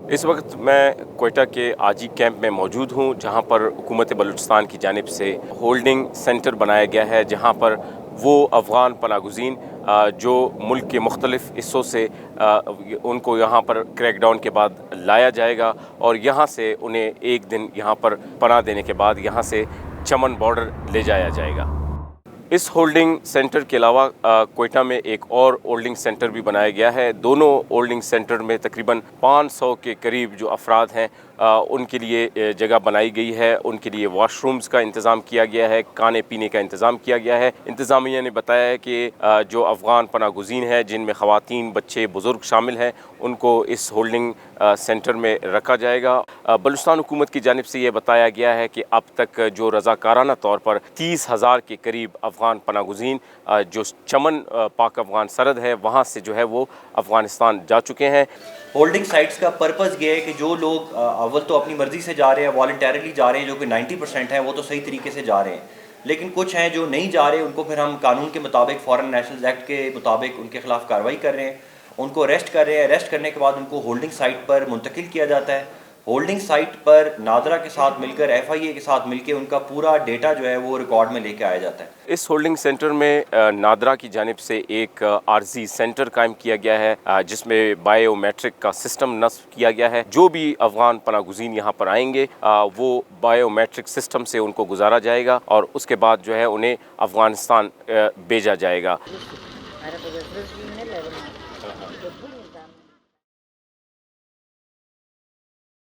इस वक्त मैं कोयटा के आजी कैंप में मौजूद हूँ, जहाँ पर हुकूमत बलूचिस्तान की जानिब से होल्डिंग सेंटर बनाया गया है, जहाँ पर वो अफ़गान पनागुज़ीन जो मुल्क के मुख्तलिफ़ हिस्सों से उनको यहाँ पर क्रैकडाउन के बाद लाया जाएगा और यहाँ से उन्हें एक दिन यहाँ पर पनाह देने के बाद यहाँ से चमन बॉर्डर ले जाया जाएगा। इस होल्डिंग सेंटर के अलावा कोयटा में एक और होल्डिंग सेंटर भी बनाया गया है। दोनों होल्डिंग सेंटर में तकरीबन 500 के करीब जो अफराद हैं उनके लिए जगह बनाई गई है, उनके लिए वॉशरूम्स का इंतज़ाम किया गया है, खाने पीने का इंतज़ाम किया गया है। इंतज़ामिया ने बताया है कि जो अफ़गान पनागुज़ीन हैं, जिनमें ख़वातीन, बच्चे, बुज़ुर्ग शामिल हैं, उनको इस होल्डिंग सेंटर में रखा जाएगा। बलूचिस्तान हुकूमत की जानिब से ये बताया गया है कि अब तक जो रज़ाकाराना तौर पर 30,000 के करीब अफ़गान पनागुज़ीन जो चमन पाक अफ़गान सरहद है वहाँ से जो है वो अफ़गानिस्तान जा चुके हैं। होल्डिंग साइट्स का पर्पज़ ये है कि जो लोग अव्वल तो अपनी मर्ज़ी से जा रहे हैं, वॉलंटरली जा रहे हैं, जो कि 90% हैं, वो तो सही तरीके से जा रहे हैं, लेकिन कुछ हैं जो नहीं जा रहे, उनको फिर हम कानून के मुताबिक, फॉरेन नेशनल्स एक्ट के मुताबिक उनके ख़िलाफ़ कार्रवाई कर रहे हैं, उनको अरेस्ट कर रहे हैं। अरेस्ट करने के बाद उनको होल्डिंग साइट पर मुंतकिल किया जाता है। होल्डिंग साइट पर नादरा के साथ मिलकर, FIA के साथ मिलकर उनका पूरा डेटा जो है वो रिकॉर्ड में लेके आया जाता है। इस होल्डिंग सेंटर में नादरा की जानिब से एक आर्जी सेंटर कायम किया गया है, जिसमें बायोमेट्रिक का सिस्टम नस्ब किया गया है। जो भी अफ़गान पनागुज़ीन यहाँ पर आएंगे वो बायोमेट्रिक सिस्टम से उनको गुजारा जाएगा और उसके बाद जो है उन्हें अफ़गानिस्तान भेजा जाएगा।